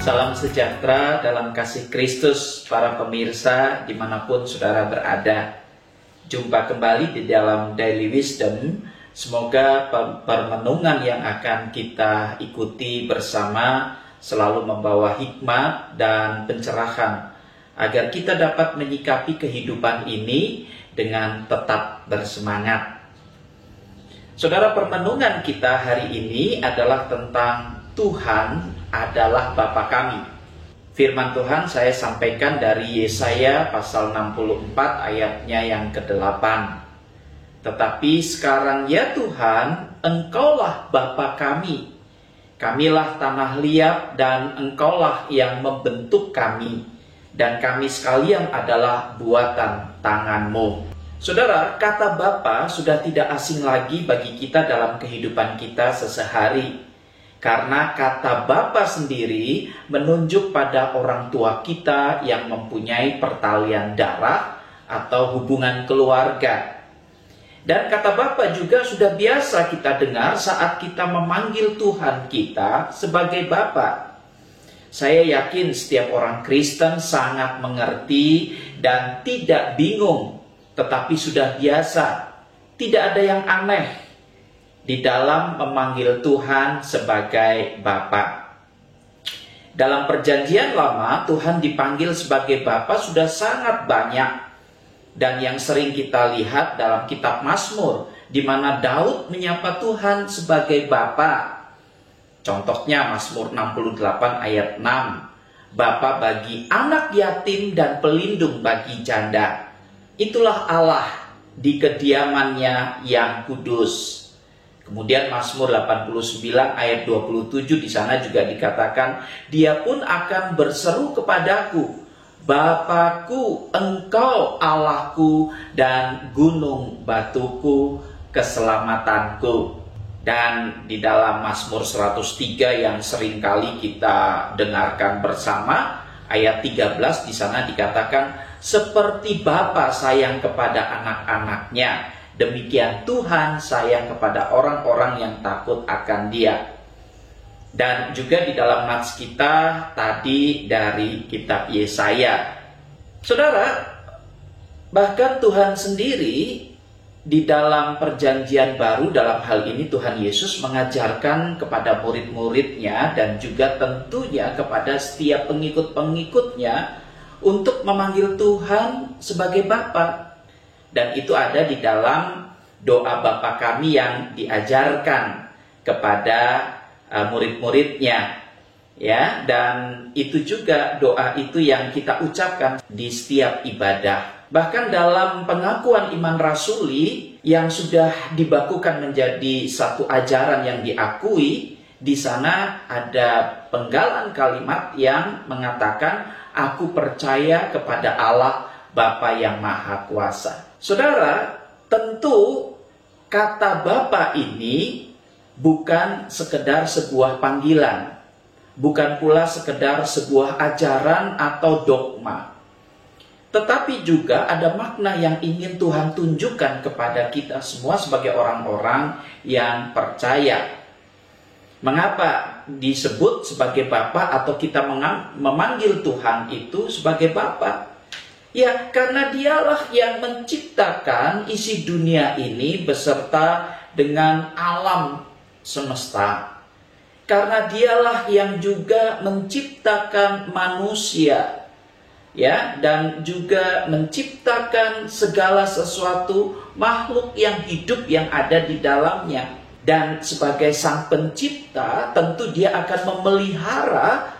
Salam sejahtera dalam kasih Kristus para pemirsa dimanapun saudara berada. Jumpa kembali di dalam Daily Wisdom. Semoga permenungan yang akan kita ikuti bersama selalu membawa hikmat dan pencerahan, agar kita dapat menyikapi kehidupan ini dengan tetap bersemangat. Saudara, permenungan kita hari ini adalah tentang Tuhan adalah Bapa kami. Firman Tuhan saya sampaikan dari Yesaya pasal 64 ayatnya yang ke-8. Tetapi sekarang ya Tuhan, Engkaulah Bapa kami. Kamilah tanah liat dan Engkaulah yang membentuk kami. Dan kami sekalian adalah buatan tangan-Mu. Saudara, kata Bapa sudah tidak asing lagi bagi kita dalam kehidupan kita sehari-hari. Karena kata Bapa sendiri menunjuk pada orang tua kita yang mempunyai pertalian darah atau hubungan keluarga. Dan kata Bapa juga sudah biasa kita dengar saat kita memanggil Tuhan kita sebagai Bapa. Saya yakin setiap orang Kristen sangat mengerti dan tidak bingung, tetapi sudah biasa. Tidak ada yang aneh di dalam memanggil Tuhan sebagai Bapa. Dalam perjanjian lama, Tuhan dipanggil sebagai Bapa sudah sangat banyak. Dan yang sering kita lihat dalam kitab Mazmur, di mana Daud menyapa Tuhan sebagai Bapa. Contohnya Mazmur 68 ayat 6. Bapa bagi anak yatim dan pelindung bagi janda. Itulah Allah di kediamannya yang kudus. Kemudian Mazmur 89 ayat 27 di sana juga dikatakan, Dia pun akan berseru kepadaku, Bapakku, Engkau Allahku dan gunung batuku, keselamatanku. Dan di dalam Mazmur 103 yang seringkali kita dengarkan bersama, ayat 13 di sana dikatakan, seperti Bapa sayang kepada anak-anaknya, demikian Tuhan sayang kepada orang-orang yang takut akan Dia. Dan juga di dalam nats kita tadi dari kitab Yesaya. Saudara, bahkan Tuhan sendiri di dalam perjanjian baru, dalam hal ini Tuhan Yesus mengajarkan kepada murid-muridnya dan juga tentunya kepada setiap pengikut-pengikutnya untuk memanggil Tuhan sebagai Bapa. Dan itu ada di dalam doa Bapa kami yang diajarkan kepada murid-muridnya. Ya, dan itu juga doa itu yang kita ucapkan di setiap ibadah. Bahkan dalam pengakuan iman rasuli yang sudah dibakukan menjadi satu ajaran yang diakui, di sana ada penggalan kalimat yang mengatakan, aku percaya kepada Allah Bapa yang Maha Kuasa. Saudara, tentu kata Bapa ini bukan sekedar sebuah panggilan, bukan pula sekedar sebuah ajaran atau dogma, tetapi juga ada makna yang ingin Tuhan tunjukkan kepada kita semua sebagai orang-orang yang percaya. Mengapa disebut sebagai Bapa atau kita memanggil Tuhan itu sebagai Bapa? Ya, karena Dialah yang menciptakan isi dunia ini beserta dengan alam semesta. Karena Dialah yang juga menciptakan manusia, ya, dan juga menciptakan segala sesuatu makhluk yang hidup yang ada di dalamnya. Dan sebagai sang pencipta, tentu Dia akan memelihara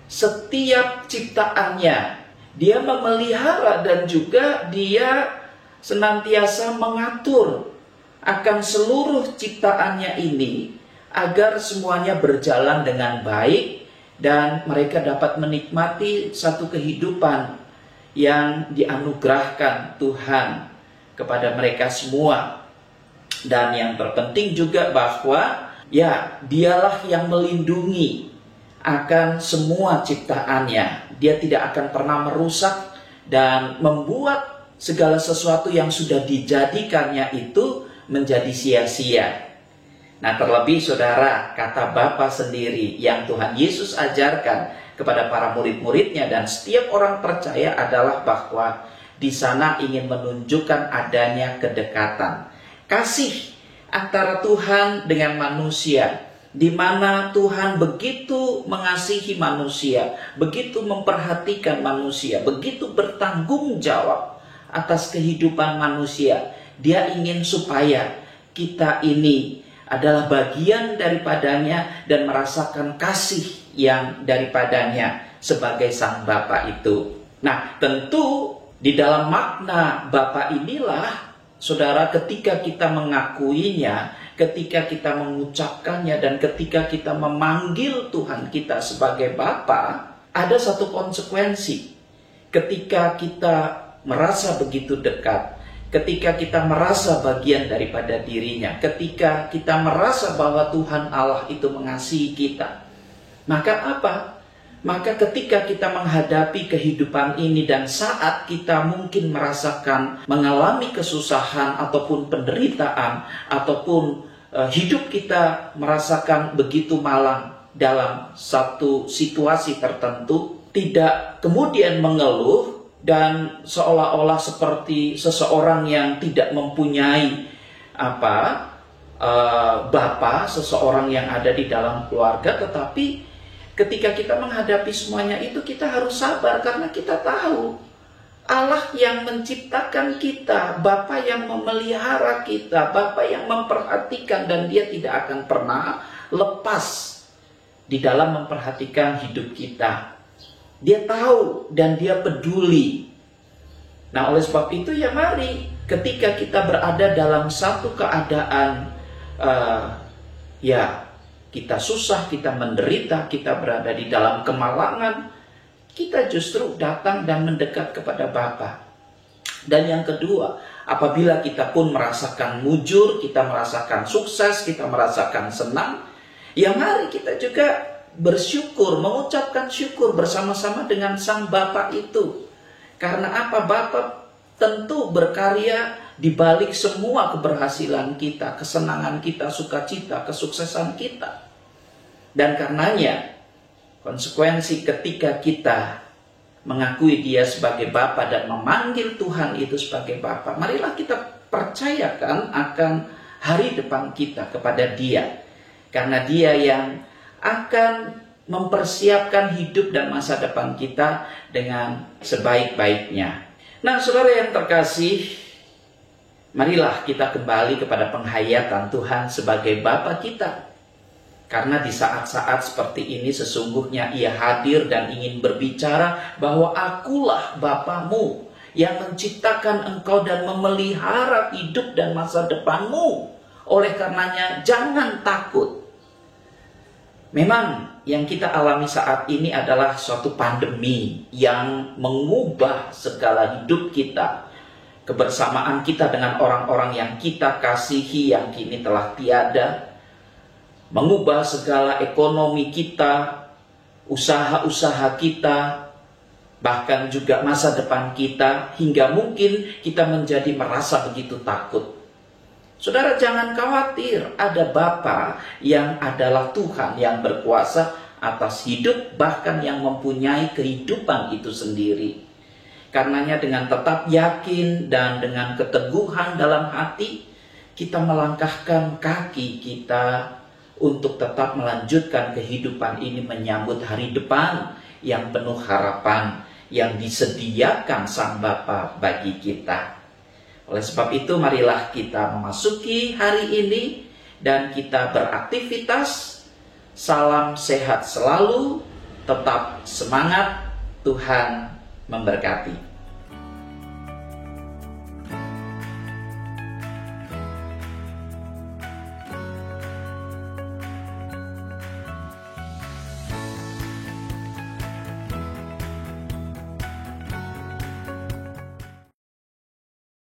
setiap ciptaannya. Dia memelihara dan juga Dia senantiasa mengatur akan seluruh ciptaannya ini agar semuanya berjalan dengan baik dan mereka dapat menikmati satu kehidupan yang dianugerahkan Tuhan kepada mereka semua. Dan yang terpenting juga bahwa ya, Dialah yang melindungi akan semua ciptaannya. Dia tidak akan pernah merusak dan membuat segala sesuatu yang sudah dijadikannya itu menjadi sia-sia. Nah, terlebih saudara, kata Bapa sendiri yang Tuhan Yesus ajarkan kepada para murid-muridnya, dan setiap orang percaya adalah bahwa di sana ingin menunjukkan adanya kedekatan, kasih antara Tuhan dengan manusia, di mana Tuhan begitu mengasihi manusia, begitu memperhatikan manusia, begitu bertanggung jawab atas kehidupan manusia. Dia ingin supaya kita ini adalah bagian daripadanya dan merasakan kasih yang daripadanya sebagai Sang Bapa itu. Nah, tentu di dalam makna Bapa inilah, saudara, ketika kita mengakuinya, ketika kita mengucapkannya, dan ketika kita memanggil Tuhan kita sebagai Bapa, ada satu konsekuensi. Ketika kita merasa begitu dekat, ketika kita merasa bagian daripada dirinya, ketika kita merasa bahwa Tuhan Allah itu mengasihi kita, maka apa? Maka ketika kita menghadapi kehidupan ini dan saat kita mungkin merasakan mengalami kesusahan ataupun penderitaan, ataupun hidup kita merasakan begitu malang dalam satu situasi tertentu, tidak kemudian mengeluh dan seolah-olah seperti seseorang yang tidak mempunyai bapa, seseorang yang ada di dalam keluarga. Tetapi ketika kita menghadapi semuanya itu, kita harus sabar karena kita tahu Allah yang menciptakan kita, Bapa yang memelihara kita, Bapa yang memperhatikan, dan Dia tidak akan pernah lepas di dalam memperhatikan hidup kita. Dia tahu dan Dia peduli. Nah, oleh sebab itu ya mari ketika kita berada dalam satu keadaan kita susah, kita menderita, kita berada di dalam kemalangan, kita justru datang dan mendekat kepada Bapa. Dan yang kedua, apabila kita pun merasakan mujur, kita merasakan sukses, kita merasakan senang, ya mari kita juga bersyukur, mengucapkan syukur bersama-sama dengan Sang Bapa itu. Karena apa? Bapa tentu berkarya di balik semua keberhasilan kita, kesenangan kita, sukacita, kesuksesan kita. Dan karenanya, konsekuensi ketika kita mengakui Dia sebagai Bapa dan memanggil Tuhan itu sebagai Bapa, marilah kita percayakan akan hari depan kita kepada Dia. Karena Dia yang akan mempersiapkan hidup dan masa depan kita dengan sebaik-baiknya. Nah, saudara yang terkasih, marilah kita kembali kepada penghayatan Tuhan sebagai Bapa kita. Karena di saat-saat seperti ini sesungguhnya Ia hadir dan ingin berbicara bahwa Akulah Bapamu yang menciptakan engkau dan memelihara hidup dan masa depanmu. Oleh karenanya jangan takut. Memang yang kita alami saat ini adalah suatu pandemi yang mengubah segala hidup kita. Kebersamaan kita dengan orang-orang yang kita kasihi yang kini telah tiada. Mengubah segala ekonomi kita, usaha-usaha kita, bahkan juga masa depan kita, hingga mungkin kita menjadi merasa begitu takut. Saudara, jangan khawatir, ada Bapa yang adalah Tuhan yang berkuasa atas hidup, bahkan yang mempunyai kehidupan itu sendiri. Karenanya dengan tetap yakin dan dengan keteguhan dalam hati, kita melangkahkan kaki kita untuk tetap melanjutkan kehidupan ini, menyambut hari depan yang penuh harapan yang disediakan Sang Bapa bagi kita. Oleh sebab itu, marilah kita memasuki hari ini dan kita beraktivitas. Salam sehat selalu, tetap semangat, Tuhan memberkati.